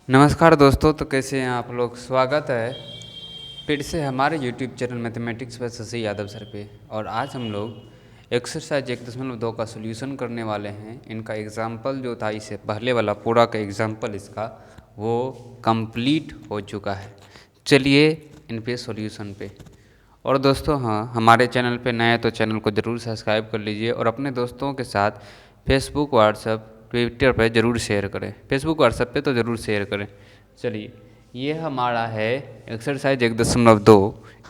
नमस्कार दोस्तों, तो कैसे हैं आप लोग। स्वागत है फिर से हमारे YouTube चैनल मैथमेटिक्स पर शशि यादव सर पे। और आज हम लोग एक्सरसाइज 1.2 का सोल्यूशन करने वाले हैं। इनका एग्जाम्पल जो था, इससे पहले वाला पूरा का एग्जाम्पल इसका वो कंप्लीट हो चुका है। चलिए इन पे सोल्यूशन पे। और दोस्तों हाँ, हमारे चैनल पे नए हैं तो चैनल को ज़रूर सब्सक्राइब कर लीजिए और अपने दोस्तों के साथ फेसबुक, व्हाट्सएप, ट्विटर पे ज़रूर शेयर करें। फेसबुक, व्हाट्सएप पे तो ज़रूर शेयर करें। चलिए, ये हमारा है एक्सरसाइज 1.2,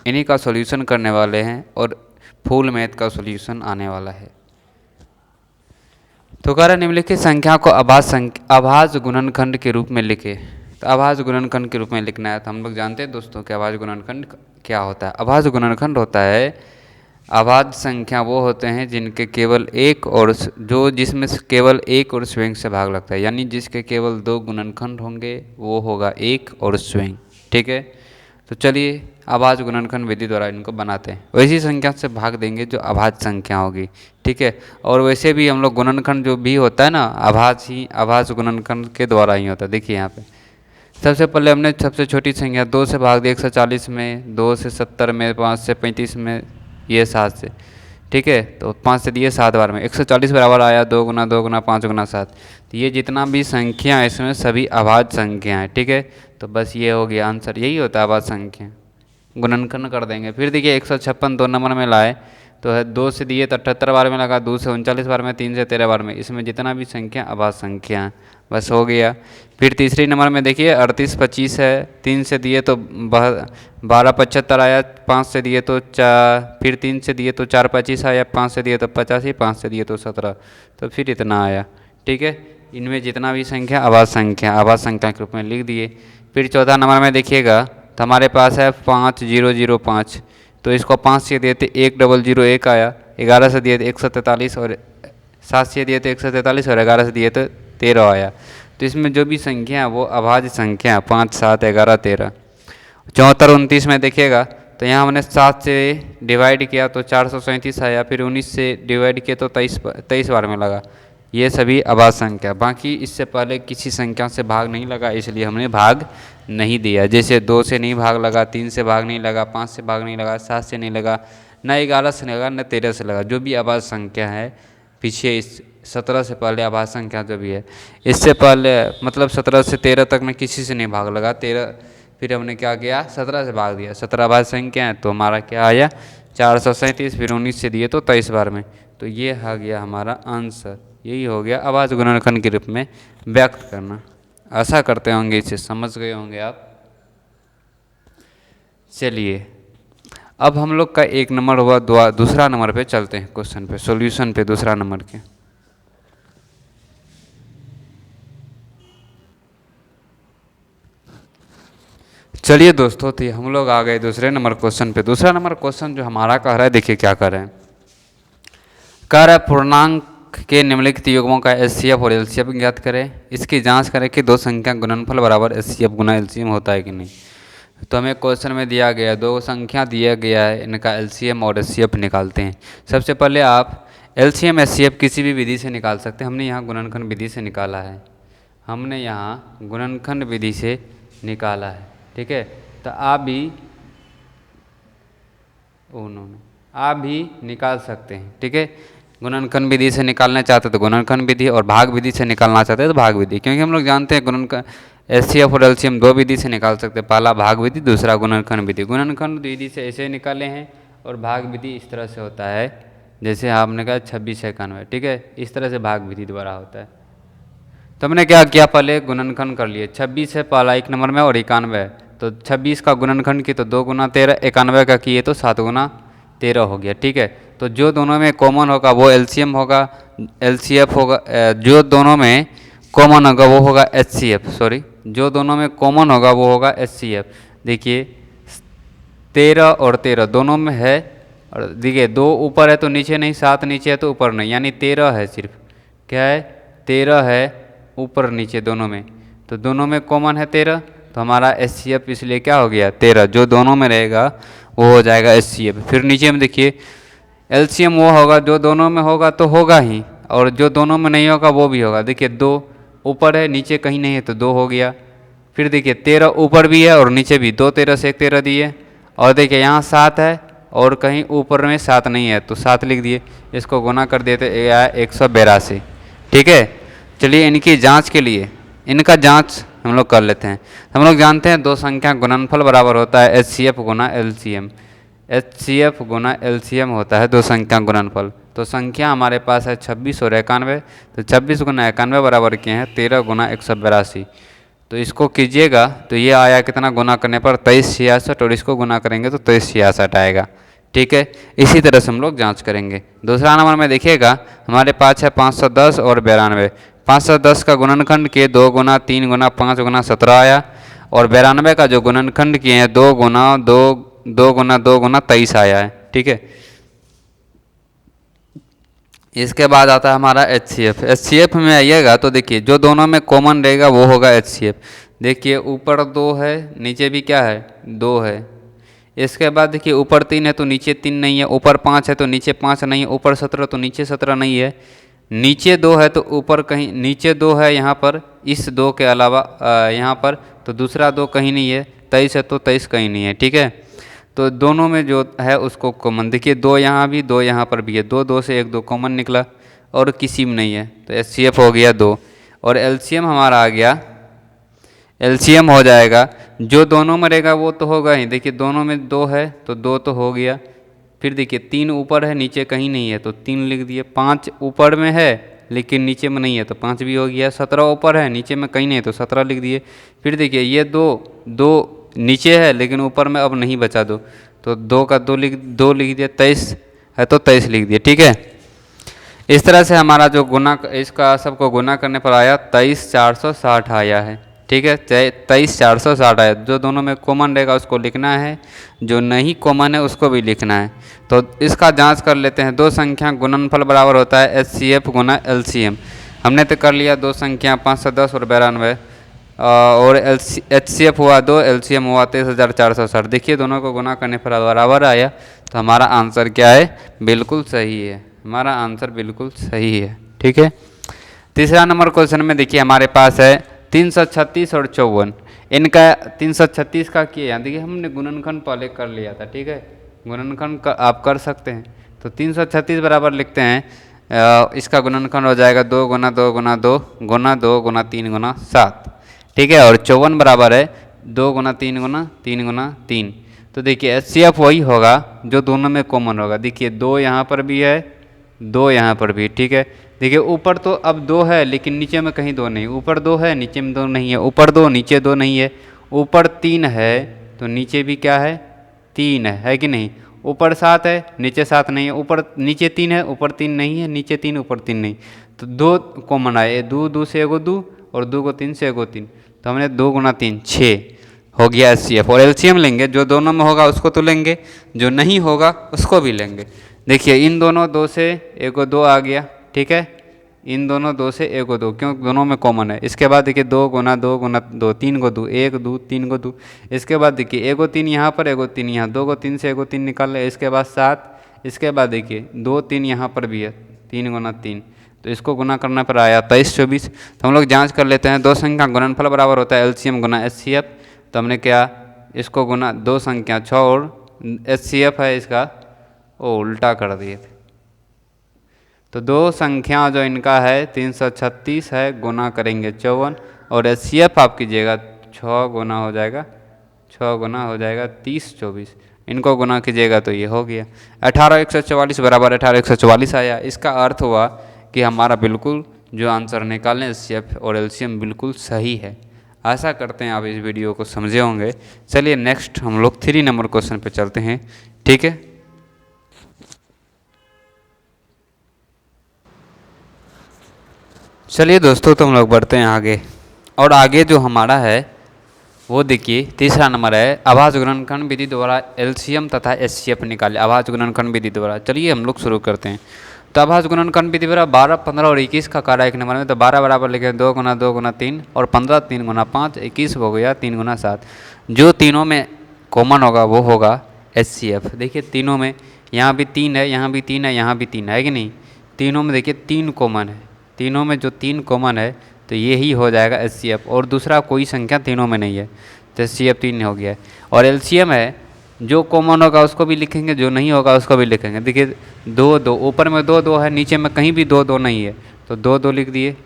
इन्हीं का सॉल्यूशन करने वाले हैं और फुल मैथ का सॉल्यूशन आने वाला है। तो कह रहा निम्नलिखित संख्या को अभाज्य गुणनखंड के रूप में लिखे। तो अभाज्य गुणनखंड के रूप में लिखना है। तो हम लोग जानते हैं दोस्तों कि अभाज्य गुणनखंड क्या होता है। अभाज्य गुणनखंड होता है, अभाज्य संख्या वो होते हैं जिनके केवल एक और जिसमें केवल एक और स्वयं से भाग लगता है, यानी जिसके केवल 2 गुणनखंड होंगे वो होगा एक और स्वयं। ठीक है, तो चलिए अभाज्य गुणनखंड विधि द्वारा इनको बनाते हैं। वैसी संख्या से भाग देंगे जो अभाज्य संख्या होगी। ठीक है, और वैसे भी हम लोग गुणनखंड जो भी होता है ना, अभाज्य गुणनखंड के द्वारा ही होता है। देखिए यहाँ पे सबसे पहले हमने सबसे छोटी संख्या 2 से भाग दिया 140 में, 2 से 70 में, 5 से 35 में, ये 7 से। ठीक है, तो 5 से दिए 7 बार में 140 बराबर आया 2 गुना 2 गुना 5 गुना 7। तो ये जितना भी संख्या है इसमें सभी अभाज्य संख्या है। ठीक है, तो बस ये हो गया आंसर, यही होता है अभाज्य संख्या। गुणनखंड कर देंगे। फिर देखिए 156 2 नंबर में लाए तो है 2 से दिए तो 78 बार में लगा, 2 से 39 बार में, 3 से 13 बार में। इसमें जितना भी संख्या अभाज्य संख्या है, बस हो गया। फिर तीसरी नंबर में देखिए 38 25 है, 3 से दिए तो 12 75 आया, 5 से दिए तो 4, फिर 3 से दिए तो 4 25 आया, 5 से दिए तो 85, 5 से दिए तो 17, तो फिर इतना आया। ठीक है, इनमें जितना भी संख्या अभाज्य संख्या के रूप में लिख दिए। फिर चौथा नंबर में देखिएगा तो हमारे पास है 5005, तो इसको 5 से दिए थे 1001 आया, 11 से दिए थे 143, और 7 से दिए थे 143, और 11 से दिए तो 13 आया। तो इसमें जो भी संख्या है वो अभाज्य संख्या 5 7 11 13। 74 29 में देखिएगा तो यहाँ हमने 7 से डिवाइड किया तो 437 आया, फिर 19 से डिवाइड किया तो 23 बार में लगा। ये सभी अभाज्य संख्या। बाकी इससे पहले किसी संख्या से भाग नहीं लगा, इसलिए हमने भाग नहीं दिया। जैसे 2 से नहीं भाग लगा, 3 से भाग नहीं लगा, 5 से भाग नहीं लगा, 7 से नहीं लगा, न 11 से लगा, न 13 से लगा। जो भी अभाज्य संख्या है पीछे इस 17 से पहले अभाज्य संख्या जो भी है, इससे पहले मतलब 17 से 13 तक में किसी से नहीं भाग लगा। 13 फिर हमने क्या किया, 17 से भाग दिया। 17 अभाज्य संख्या है तो हमारा क्या आया 437, फिर 19 से दिए तो 23 बार में। तो ये आ गया हमारा आंसर। यही हो गया अभाज्य गुणनखंड के रूप में व्यक्त करना। आशा करते होंगे इसे समझ गए होंगे आप। चलिए अब हम लोग का एक नंबर हुआ, दूसरा नंबर पे चलते हैं, क्वेश्चन पे, सॉल्यूशन पे दूसरा नंबर के। चलिए दोस्तों, तो हम लोग आ गए दूसरे नंबर क्वेश्चन पे। दूसरा नंबर क्वेश्चन जो हमारा कह रहा है, देखिए क्या कर रहे हैं। कह रहा है पूर्णांक के निम्नलिखित युग्मों का एचसीएफ और एलसीएम ज्ञात करें। इसकी जांच करें कि 2 संख्या गुणनफल बराबर एचसीएफ गुना एलसीएम होता है कि नहीं। तो हमें क्वेश्चन में दिया गया 2 संख्या दिया गया है, इनका एलसीएम और एचसीएफ निकालते हैं। सबसे पहले आप एलसीएम एचसीएफ किसी भी विधि से निकाल सकते हैं। हमने यहाँ गुणनखंड विधि से निकाला है, हमने यहाँ गुणनखंड विधि से निकाला है। ठीक है, तो आप भी निकाल सकते हैं। ठीक है, गुणनखंड विधि से निकालना चाहते तो गुणनखंड विधि, और भाग विधि से निकालना चाहते हैं तो भाग विधि। क्योंकि हम लोग जानते हैं गुणनखंड एचसीएफ और एलसीएम 2 विधि से निकाल सकते हैं, पहला भाग विधि, दूसरा गुणनखंड विधि। गुणनखंड विधि से ऐसे निकाले हैं और भाग विधि इस तरह से होता है, जैसे आपने कहा 26 91। ठीक है, इस तरह से भाग विधि द्वारा होता है। तो हमने क्या किया, पहले गुणनखंड कर लिए। 26 है पहला 1 नंबर में और 91 है, तो 26 का गुणनखंड की तो 2 गुना 13, 91 का किए तो 7 गुना 13 हो गया। ठीक है, तो जो दोनों में कॉमन होगा वो एलसीएम होगा, एलसीएफ होगा, जो दोनों में कॉमन होगा वो होगा एचसीएफ, सॉरी, जो दोनों में कॉमन होगा वो होगा एचसीएफ। देखिए 13 और 13 दोनों में है, और देखिए 2 ऊपर है तो नीचे नहीं, 7 नीचे है तो ऊपर नहीं, यानी 13 है, सिर्फ क्या है 13 है ऊपर नीचे दोनों में, तो दोनों में कॉमन है 13, तो हमारा एचसीएफ इसलिए क्या हो गया 13, जो दोनों में रहेगा वो हो जाएगा एचसीएफ। फिर नीचे में देखिए एलसीएम वो होगा जो दोनों में होगा तो होगा ही, और जो दोनों में नहीं होगा वो भी होगा। देखिए 2 ऊपर है नीचे कहीं नहीं है तो 2 हो गया, फिर देखिए 13 ऊपर भी है और नीचे भी, 2 13 से 1 13 दिए। और देखिए यहाँ 7 है और कहीं ऊपर में 7 नहीं है तो 7 लिख दिए। इसको गुना कर दिए तो ये आया 182। ठीक है, चलिए इनकी जांच के लिए इनका जांच हम लोग कर लेते हैं। हम लोग जानते हैं दो संख्या गुणनफल बराबर होता है एचसीएफ गुना एलसीएम। एचसीएफ गुना एलसीएम होता है दो संख्या गुणनफल। तो संख्या हमारे पास है 26 और 91। तो 26 गुना 91 बराबर किए हैं 13 गुना 182। तो इसको कीजिएगा तो ये आया कितना, गुना करने पर 2366, और इसको गुना करेंगे तो 2366 आएगा। ठीक है, इसी तरह से हम लोग जांच करेंगे। दूसरा नंबर में देखिएगा हमारे पास है 510 और 92। 510 का गुणनखंड किए 2 गुना 3 गुना 5 गुना 17 आया, और 92 का जो गुणनखंड किए हैं 2 गुना 2 गुना 2 गुना 23 आया है। ठीक है, इसके बाद आता है हमारा एचसीएफ। एचसीएफ में आइएगा तो देखिए जो दोनों में कॉमन रहेगा वो होगा एचसीएफ। देखिए ऊपर 2 है, नीचे भी क्या है 2 है। इसके बाद देखिए ऊपर 3 है तो नीचे 3 नहीं है, ऊपर 5 है तो नीचे 5 नहीं है, ऊपर 17 तो नीचे 17 नहीं है, नीचे 2 है तो ऊपर कहीं, नीचे 2 है यहाँ पर, इस 2 के अलावा यहाँ पर तो दूसरा 2 कहीं नहीं है, 23 है तो 23 कहीं नहीं है। ठीक है, तो दोनों में जो है उसको कॉमन, देखिए 2 यहाँ भी 2 यहाँ पर भी है, 2 2 से 1 2 कॉमन निकला और किसी में नहीं है तो एचसीएफ हो गया 2। और एलसीएम हमारा आ गया, एलसीएम हो जाएगा जो दोनों में रहेगा वो तो होगा ही। देखिए दोनों में 2 है तो 2 तो हो गया। फिर देखिए 3 ऊपर है नीचे कहीं नहीं है तो 3 लिख दिए। 5 ऊपर में है लेकिन नीचे में नहीं है तो 5 भी हो गया। 17 ऊपर है नीचे में कहीं नहीं है तो 17 लिख दिए। फिर देखिए ये 2 नीचे है लेकिन ऊपर में अब नहीं बचा 2 तो 2 का 2 लिख दिया। 23 है तो 23 लिख दिया। ठीक है, इस तरह से हमारा जो गुना, इसका सबको गुना करने पर आया 23460 आया है। ठीक है, 23460 आया। जो दोनों में कॉमन रहेगा उसको लिखना है, जो नहीं कॉमन है उसको भी लिखना है। तो इसका जांच कर लेते हैं। दो संख्या गुणनफल बराबर होता है एचसीएफ गुना एलसीएम। हमने तो कर लिया दो संख्या 510 और 92, और एचसीएफ हुआ 2, एलसीएम हुआ 23460। देखिए दोनों को गुना करने पर बराबर आया तो हमारा आंसर क्या है, बिल्कुल सही है। हमारा आंसर बिल्कुल सही है। ठीक है, तीसरा नंबर क्वेश्चन में देखिए हमारे पास है 336 और 54। इनका 336 का किया, देखिए हमने गुणनखंड पहले कर लिया था। ठीक है, गुणनखंड आप कर सकते हैं। तो 336 बराबर लिखते हैं, इसका गुणनखंड हो जाएगा 2 गुना 2 गुना 2 गुना 2 गुना 3 गुना 7। ठीक है, और 54 बराबर है 2 गुना 3 गुना 3 गुना 3। तो देखिए एचसीएफ वही होगा जो दोनों में कॉमन होगा। देखिए 2 यहाँ पर भी है, 2 यहाँ पर भी। ठीक है, देखिए ऊपर तो अब 2 है लेकिन नीचे में कहीं 2 नहीं। ऊपर 2 है नीचे में 2 नहीं है, ऊपर 2 नीचे 2 नहीं है। ऊपर 3 है तो नीचे भी क्या है 3 है कि नहीं। ऊपर 7 है नीचे 7 नहीं है, ऊपर नीचे 3 है ऊपर 3 नहीं है, नीचे 3 ऊपर 3 नहीं। तो 2 कॉमन आए, 2 से एगो 2 और 2 को 3 से एगो 3, तो हमने 2 गुना 3 6 हो गया एचसीएफ। और एलसीएम लेंगे, जो दोनों में होगा उसको तो लेंगे, जो नहीं होगा उसको भी लेंगे। देखिए इन दोनों 2 से एगो 2 आ गया। ठीक है, इन दोनों 2 से एगो 2 क्यों, दोनों में कॉमन है। इसके बाद देखिए 2 गुना 2 गुना 2 3 को 2 1 2 3 को 2। इसके बाद देखिए एगो 3 यहाँ पर एगो 3 यहाँ, 2 को 3 से एगो 3 निकाल ले। इसके बाद 7, इसके बाद देखिए 2 3 यहाँ पर भी है, 3 गुना 3, तो इसको गुना करने पर आया 2324। तो हम लोग जांच कर लेते हैं। दो संख्या गुणनफल बराबर होता है एलसीएम गुना एचसीएफ। तो हमने क्या, इसको गुना, दो संख्या 6 और एचसीएफ है इसका वो उल्टा कर दिए थे। तो दो संख्या जो इनका है 336 है, गुना करेंगे 54, और एचसीएफ आप कीजिएगा 6 गुना हो जाएगा, 6 गुना हो जाएगा 30 24। इनको गुना कीजिएगा तो ये हो गया 18 144 बराबर 18 144 आया। इसका अर्थ हुआ कि हमारा बिल्कुल जो आंसर निकालें एचसीएफ और एलसीएम बिल्कुल सही है। आशा करते हैं आप इस वीडियो को समझे होंगे। चलिए नेक्स्ट हम लोग 3 नंबर क्वेश्चन पे चलते हैं। ठीक है, चलिए दोस्तों तो हम लोग बढ़ते हैं आगे। और आगे जो हमारा है वो देखिए तीसरा नंबर है आभाज्य गुणनखंड विधि द्वारा एलसीएम तथा एचसीएफ निकाले। आभाज्य गुणनखंड विधि द्वारा, चलिए हम लोग शुरू करते हैं। तो आभाज्य गुणनखंड विधि द्वारा 12 15 और 21 का कार्य एक नंबर में। तो 12 बराबर लिखे 2 गुना 2 गुना 3 और 15 3 गुना 5, 21 हो गया 3 गुना 7। जो तीनों में कॉमन होगा वो होगा एचसीएफ। देखिए तीनों में, यहाँ भी 3 है, यहाँ भी 3 है, यहाँ भी 3 है कि नहीं। तीनों में देखिए 3 कॉमन है, तीनों में जो 3 कॉमन है तो तो यही हो जाएगा HCF, और दूसरा कोई संख्या तीनों में नहीं है, तो HCF 3 हो गया है। और LCM है, जो कॉमन होगा उसको भी लिखेंगे, जो नहीं होगा उसको भी लिखेंगे। देखिए 2 2, ऊपर में 2 2 है, नीचे में कहीं भी 2 2 नहीं है, तो 2 2 लिख दिए।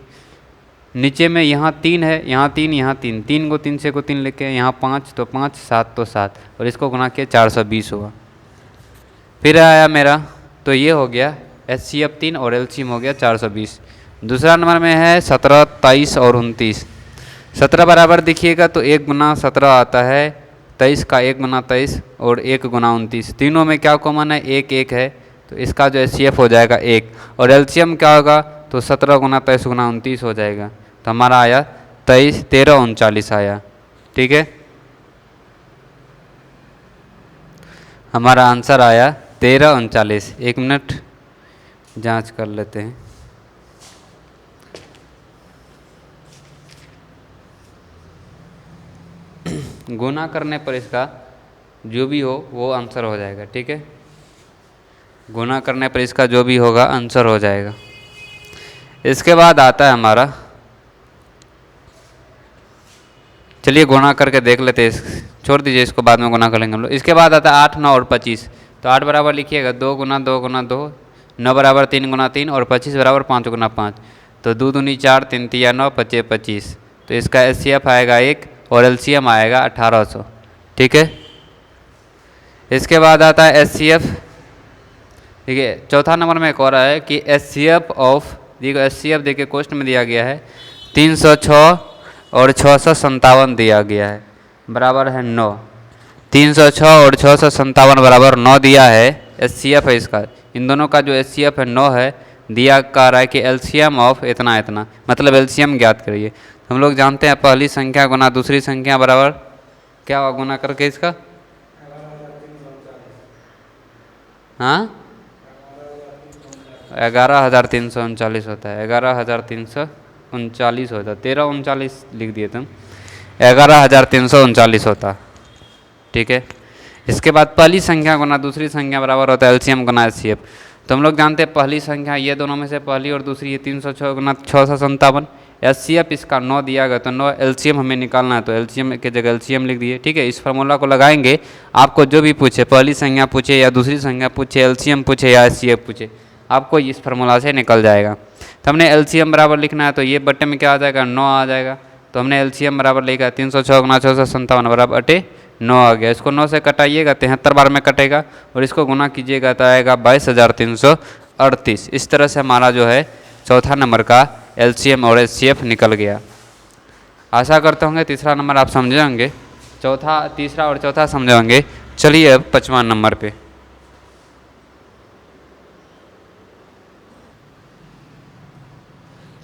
नीचे में यहाँ 3 है, यहाँ 3, यहाँ 3, 3 को 3 से को 3 लिखे, यहाँ 5 तो 5, 7 तो 7, और इसको गुना किया 420 हुआ। फिर आया मेरा, तो ये हो गया HCF 3 और LCM हो गया 420। दूसरा नंबर में है 17, 23 और 29। 17 बराबर देखिएगा तो 1 गुना 17 आता है, 23 का 1 गुना 23 और 1 गुना 29, तीनों में क्या कॉमन है, 1 1 है, तो इसका जो HCF हो जाएगा 1। और LCM क्या होगा, तो 17 गुना 23 गुना 29 हो जाएगा, तो हमारा आया 23 13 39 आया। ठीक है, हमारा आंसर आया 13 39। 1 मिनट जांच कर लेते हैं। गुना करने पर इसका जो भी हो वो आंसर हो जाएगा। ठीक है, गुना करने पर इसका जो भी होगा आंसर हो जाएगा। इसके बाद आता है हमारा, चलिए गुना करके देख लेते हैं, छोड़ दीजिए इसको, बाद में गुना कर लेंगे हम लोग। इसके बाद आता है 8 9 और 25। तो 8 बराबर लिखिएगा 2 गुना 2 गुना 2, 9 बराबर 3 गुना 3 और 25 बराबर 5 गुना 5। तो 2 दूनी 4, 3 तिया 9, 25 25। तो इसका HCF आएगा 1 और LCM आएगा 1800। ठीक है, इसके बाद आता है HCF। ठीक है, चौथा नंबर में एक और है कि HCF ऑफ, देखो HCF देखिए क्वेश्चन में दिया गया है 306 और 657 दिया गया है, बराबर है 9। 306 और 657 बराबर 9 दिया है, HCF है इसका। इन दोनों का जो HCF है 9 है, दिया कह रहा है कि LCM ऑफ इतना इतना, मतलब LCM ज्ञात करिए। हम लोग जानते हैं पहली संख्या गुना दूसरी संख्या बराबर क्या हुआ, गुना करके इसका, हाँ 11,339 होता है, 11,339 होता है, 13 39 लिख दिए तुम, 11,339 होता। ठीक है, इसके बाद पहली संख्या गुना दूसरी संख्या बराबर होता है LCM गुना HCF। तो हम लोग जानते हैं पहली संख्या ये दोनों में से पहली और दूसरी है 306 गुना 657, HCF इसका 9 दिया गया, तो 9 LCM हमें निकालना है, तो LCM की जगह LCM लिख दिए। ठीक है, इस फार्मूला को लगाएंगे, आपको जो भी पूछे, पहली संख्या पूछे या दूसरी संख्या पूछे, LCM पूछे या HCF पूछे, आपको इस फार्मूला से निकल जाएगा। तो हमने LCM बराबर लिखना है, तो ये बट्टे में क्या आ जाएगा, 9 आ जाएगा। तो हमने LCM बराबर लिखा 306 गुना 657 बराबर 9 आ गया। इसको 9 से कटाइएगा 73 बार में कटेगा, और इसको गुना कीजिएगा तो आएगा 22,338। इस तरह से हमारा जो है चौथा नंबर का LCM और HCF निकल गया। आशा करते होंगे तीसरा नंबर आप समझे होंगे, तीसरा और चौथा समझे होंगे। चलिए अब 5वां नंबर पे,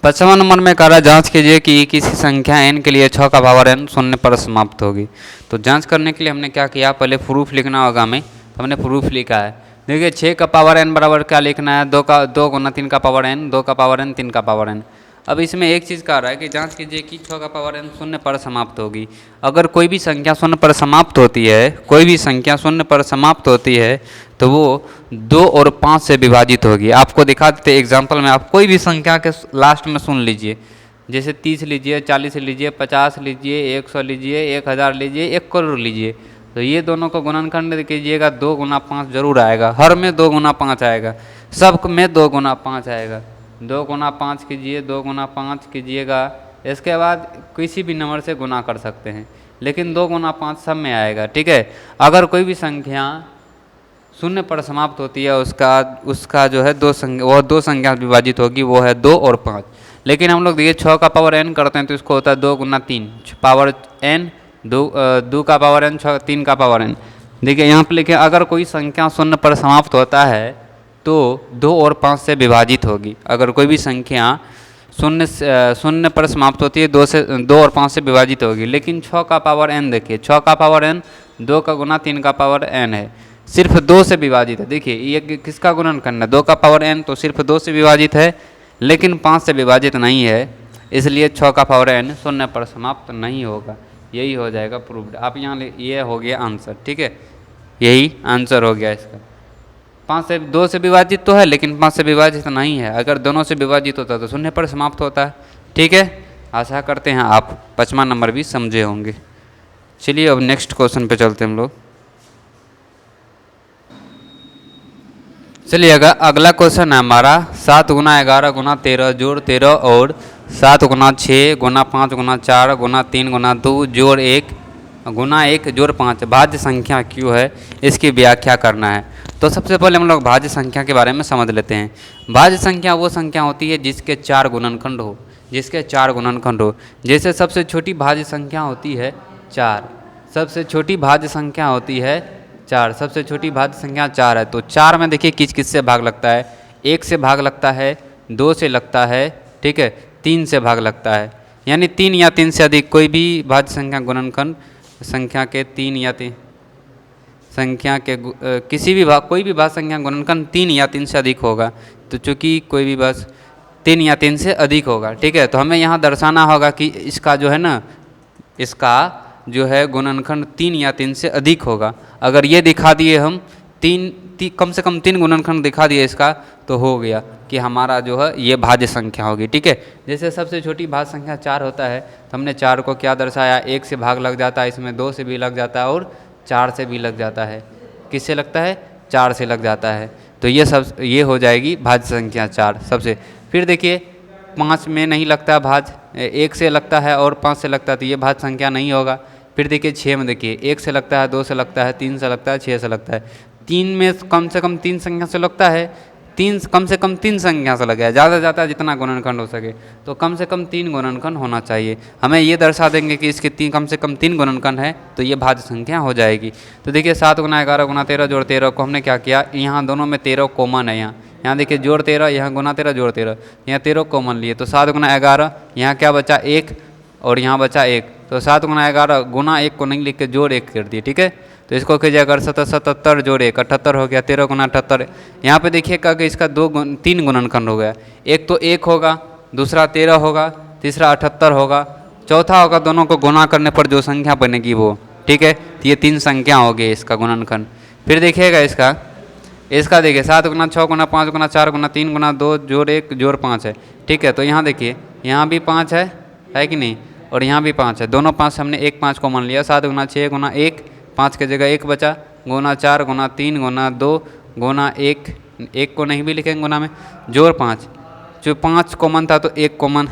पाँचवां नंबर में कह रहा है जांच कीजिए कि किसी संख्या n के लिए 6 का पावर n शून्य पर समाप्त होगी। तो जांच करने के लिए हमने क्या किया, पहले प्रूफ लिखना होगा हमें, तो हमने प्रूफ लिखा है। देखिए 6 का पावर n बराबर क्या लिखना है, 2 गुना 3 का पावर n, 2 का पावर n 3 का पावर n। अब इसमें एक चीज़ कह रहा है कि जांच कीजिए कि 6 का पावर n शून्य पर समाप्त होगी। अगर कोई भी संख्या शून्य पर समाप्त होती है, कोई भी संख्या शून्य पर समाप्त होती है, तो वो 2 और 5 से विभाजित होगी। आपको दिखा देते एग्जाम्पल में, आप कोई भी संख्या के लास्ट में सुन लीजिए, जैसे 30 लीजिए, 40 लीजिए, 50 लीजिए, 100 लीजिए, 1000 लीजिए, 1 करोड़ लीजिए, तो ये दोनों को गुणनखंड कीजिएगा 2 गुना 5 जरूर आएगा, हर में 2 गुना 5 आएगा, सब में 2 गुना 5 आएगा। 2 गुना 5 कीजिए, 2 गुना 5 कीजिएगा, इसके बाद किसी भी नंबर से गुना कर सकते हैं, लेकिन 2 गुना 5 सब में आएगा। ठीक है, अगर कोई भी संख्या शून्य पर समाप्त होती है, उसका जो है वह दो संख्या विभाजित होगी, वो है 2 और 5। लेकिन हम लोग देखिए 6 का पावर n करते हैं तो इसको होता है 2 गुना 3 पावर n, 2 का पावर n, 3 का पावर n। देखिए यहाँ पर लिखे अगर कोई संख्या शून्य पर समाप्त होता है तो 2 और 5 से विभाजित होगी। अगर कोई भी संख्या शून्य पर समाप्त होती है 2 और 5 से विभाजित होगी। लेकिन 6 का पावर n देखिए, 6 का पावर n 2 का गुना 3 का पावर n है, सिर्फ 2 से विभाजित है। देखिए ये किसका गुणनखंड है, 2 का पावर n, तो सिर्फ 2 से विभाजित है, लेकिन 5 से विभाजित नहीं है, इसलिए 6 का पावर n शून्य पर समाप्त नहीं होगा। यही हो जाएगा प्रूव्ड। आप यहाँ ये हो गया आंसर। ठीक है, यही आंसर हो गया इसका। 2 से विभाजित तो है, लेकिन 5 से विभाजित नहीं है। अगर दोनों से विभाजित होता तो शून्य पर समाप्त होता है। ठीक है, आशा करते हैं आप 5वां नंबर भी समझे होंगे। चलिए अब नेक्स्ट क्वेश्चन पे चलते हैं हम लोग। चलिएगा अगला क्वेश्चन है हमारा 7 गुना 11 गुना 13 जोड़ 13 और 7 गुना 6 गुना 5 गुना 4 गुना 3 गुना 2 जोड़ 1 गुना 1 जोड़ 5 भाज्य संख्या क्यों है, इसकी व्याख्या करना है। तो सबसे पहले हम लोग भाज्य संख्या के बारे में समझ लेते हैं। भाज्य संख्या वो संख्या होती है जिसके 4 गुणनखंड हो, जिसके 4 गुणनखंड हो। जैसे सबसे छोटी भाज्य संख्या होती है 4, सबसे छोटी भाज्य संख्या होती है 4, सबसे छोटी भाज्य संख्या 4 है। तो 4 में देखिए किस किस से भाग लगता है, 1 से भाग लगता है, 2 से लगता है, ठीक है, 3 से भाग लगता है। यानी 3 या 3 से अधिक कोई भी भाज्य संख्या गुणनखंड संख्या के 3 या 3 संख्या के किसी भी भाग कोई भी भाज्य संख्या गुणनखंड 3 या 3 से अधिक होगा। तो चूँकि कोई भी भाज्य 3 या 3 से अधिक होगा, ठीक है, तो हमें यहाँ दर्शाना होगा कि इसका जो है ना, इसका जो है गुणनखंड 3 या 3 से अधिक होगा। अगर ये दिखा दिए हम कम से कम 3 गुणनखंड दिखा दिए इसका, तो हो गया कि हमारा जो है ये भाज्य संख्या होगी, ठीक है। जैसे सबसे छोटी भाज्य संख्या 4 होता है, तो हमने 4 को क्या दर्शाया, 1 से भाग लग जाता है, इसमें 2 से भी लग जाता है और 4 से भी लग जाता है। किससे लगता है, 4 से लग जाता है। तो ये हो जाएगी भाज्य संख्या 4 सबसे। फिर देखिए 5 में नहीं लगता भाज्य, 1 से लगता है और 5 से लगता है, तो ये भाज्य संख्या नहीं होगा। फिर देखिए 6 में देखिए 1 से लगता है, 2 से लगता है, 3 से लगता है, 6 से लगता है। 3 में कम से कम 3 संख्या से लगता है, 3 कम से कम 3 संख्या से लगे, ज़्यादा से ज़्यादा जितना गुणनखंड हो सके, तो कम से कम 3 गुणनखंड होना चाहिए। हमें ये दर्शा देंगे कि इसके कम से कम 3 गुणनखंड है, तो ये भाज्य संख्या हो जाएगी। तो देखिए 7 गुना 11 गुना 13 जोड़ 13 को हमने क्या किया, यहाँ दोनों में 13 कॉमन है। यहाँ देखिए जोड़ 13, यहाँ गुना 13 जोड़ 13, यहाँ 13 कॉमन लिए, तो 7 गुना 11, यहाँ क्या बचा 1 और यहाँ बचा 1, तो 7 गुना 11 गुना 1 को नहीं लिख के जोड़ 1 कर दिए, ठीक है। तो इसको कीजिए अगर 77 जोड़ 1 78 हो गया, 13 गुना 78। यहाँ पे देखिएगा कि इसका 3 गुणनखंड हो गया, एक तो 1 होगा, दूसरा 13 होगा, तीसरा 78 होगा, चौथा होगा दोनों को गुना करने पर जो संख्या बनेगी वो, ठीक है। तो ये 3 संख्या हो गई इसका गुणनखंड। फिर देखिएगा इसका देखिए 7 गुना 6 गुना 5 गुना 4 गुना 3 गुना 2 जोड़ 1 जोड़ 5 है, ठीक है। तो यहाँ देखिए यहाँ भी 5 है कि नहीं, और यहाँ भी 5 है, दोनों 5 हमने 1 5 को मान लिया। 7 गुना 6 गुना 1, 5 की जगह 1 बचा, गुना 4 गुना 3 गुना 2 गुना 1 को नहीं भी लिखेंगे गुना में, जोड़ 5, जो 5 कॉमन था तो 1 कॉमन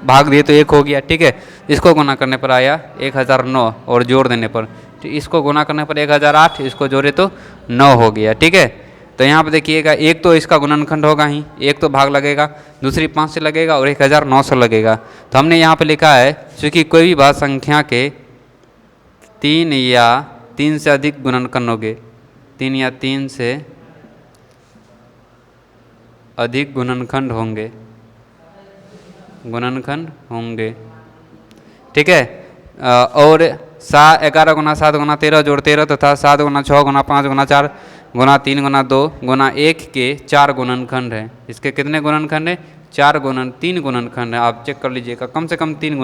भाग दिए तो 1 हो गया, ठीक है। इसको गुना करने पर आया 1009 और जोड़ देने पर, तो इसको गुना करने पर 1008, इसको जोड़े तो 9 हो गया, ठीक है। तो यहाँ पे देखिएगा एक तो इसका गुणनखंड होगा ही, एक तो भाग लगेगा, दूसरी 5 से लगेगा और 1009 लगेगा। तो हमने यहाँ पे लिखा है चूँकि कोई भी भाज्य संख्या के 3 या 3 से अधिक गुणनखंड होंगे, 3 या 3 से अधिक गुणनखंड होंगे, ठीक है। और 11 गुना 7 गुना 13 जोड़ 13 तथा 7 गुना 6 गुना 5 गुना 4 गुना 3 गुना 2 गुना 1 के 4 गुणनखंड है। इसके कितने गुणनखंड है, 3 गुणनखंड है। आप चेक कर लीजिएगा, कम से कम 3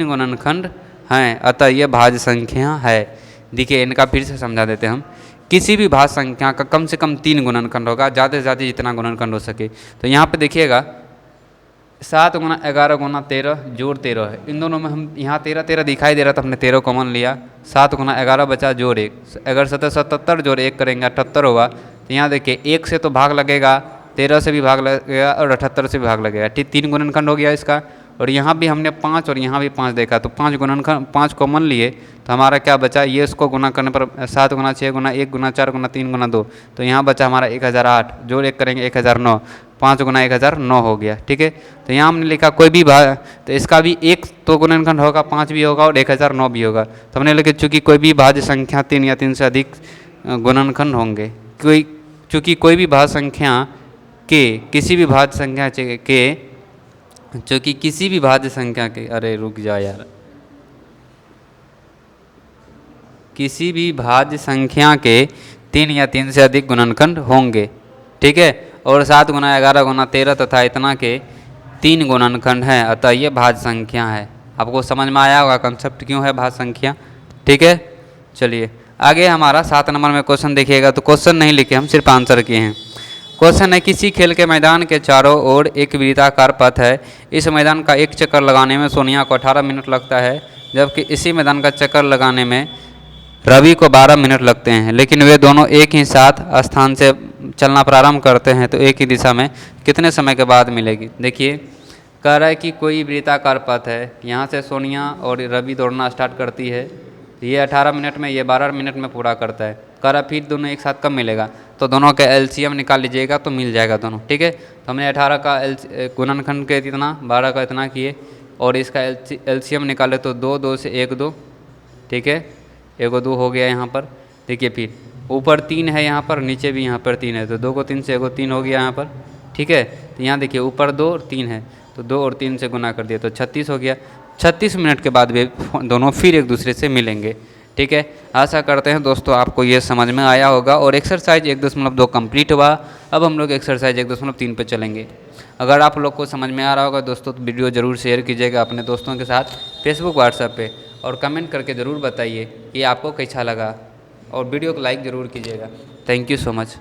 गुणनखंड हैं, अतः यह भाज्य संख्या है। देखिए इनका फिर से समझा देते हम। किसी भी भाज्य संख्या का कम से कम 3 गुणनखंड होगा, ज़्यादा से ज़्यादा जितना गुणनखंड हो सके। तो यहाँ पे देखिएगा 7 गुना 11 गुना 13 जोड़ 13 है, इन दोनों में हम यहाँ 13 दिखाई दे रहा था, हमने 13 कॉमन लिया। 7 गुना 11 बचा जोड़ 1, अगर 77 जोड़ 1 करेंगे 78 होगा। तो यहाँ देखिए 1 से तो भाग लगेगा, 13 से भी भाग लगेगा और 78 से भी भाग लगेगा, ठीक 3 गुणनखंड हो गया इसका। और यहाँ भी हमने 5 और यहाँ भी 5 देखा, तो 5 गुणनखंड 5 कॉमन लिए, तो हमारा क्या बचा, ये इसको गुना करने पर 7 गुना 6 गुना 1 गुना 4 गुना 3 गुना 2, तो यहाँ बचा हमारा 1008, जोड़ 1 करेंगे 1009, 5 गुना 1009 हो गया, ठीक है। तो यहाँ हमने लिखा कोई भी तो इसका भी 1 तो गुणनखंड होगा, 5 भी होगा और 1009 भी होगा। तो हमने लिखा चूँकि कोई भी भाज्य संख्या 3 या 3 से अधिक गुणनखंड होंगे, चूँकि कोई भी भाज्य संख्या के किसी भी भाज्य संख्या के चूँकि किसी भी भाज्य संख्या के, अरे रुक जा यार, किसी भी भाज्य संख्या के 3 या 3 से अधिक गुणनखंड होंगे, ठीक है। और 7 गुना 11 गुना 13 तथा इतना के 3 गुणनखंड हैं, अतः ये भाज्य संख्या है। आपको समझ में आया होगा कंसेप्ट क्यों है भाज्य संख्या, ठीक है। चलिए आगे हमारा 7 नंबर में क्वेश्चन देखिएगा, तो क्वेश्चन नहीं लिखे हम, सिर्फ आंसर किए हैं। क्वेश्चन है, किसी खेल के मैदान के चारों ओर एक वृत्ताकार पथ है। इस मैदान का एक चक्कर लगाने में सोनिया को 18 मिनट लगता है, जबकि इसी मैदान का चक्कर लगाने में रवि को 12 मिनट लगते हैं, लेकिन वे दोनों एक ही साथ स्थान से चलना प्रारंभ करते हैं तो एक ही दिशा में कितने समय के बाद मिलेगी। देखिए कह रहा है कि कोई वृत्ताकार पथ है, यहाँ से सोनिया और रवि दौड़ना स्टार्ट करती है, ये 18 मिनट में, ये 12 मिनट में पूरा करता है। कह रहा फिर दोनों एक साथ कब मिलेगा, तो दोनों का एलसीएम निकाल लीजिएगा तो मिल जाएगा दोनों। ठीक है, तो हमने 18 का गुणनखंड के इतना, 12 का इतना किए और इसका एलसीएम निकाले तो 2, 2 से 1 2, ठीक है, 1 2 हो गया यहाँ पर। देखिए फिर ऊपर 3 है यहाँ पर, नीचे भी यहाँ पर 3 है, तो 2 को 3 से 1 3 हो गया यहाँ पर। ठीक है, तो यहाँ देखिए ऊपर 2 और 3 है, तो 2 और 3 से गुना कर दिया तो 36 हो गया। 36 मिनट के बाद वे दोनों फिर एक दूसरे से मिलेंगे। ठीक है, आशा करते हैं दोस्तों आपको ये समझ में आया होगा और एक्सरसाइज 1.2 कंप्लीट हुआ। अब हम लोग एक्सरसाइज 1.3 पे चलेंगे। अगर आप लोग को समझ में आ रहा होगा दोस्तों तो वीडियो ज़रूर शेयर कीजिएगा अपने दोस्तों के साथ फेसबुक व्हाट्सएप पे, और कमेंट करके ज़रूर बताइए कि आपको कैसा लगा, और वीडियो को लाइक ज़रूर कीजिएगा। Thank you so much.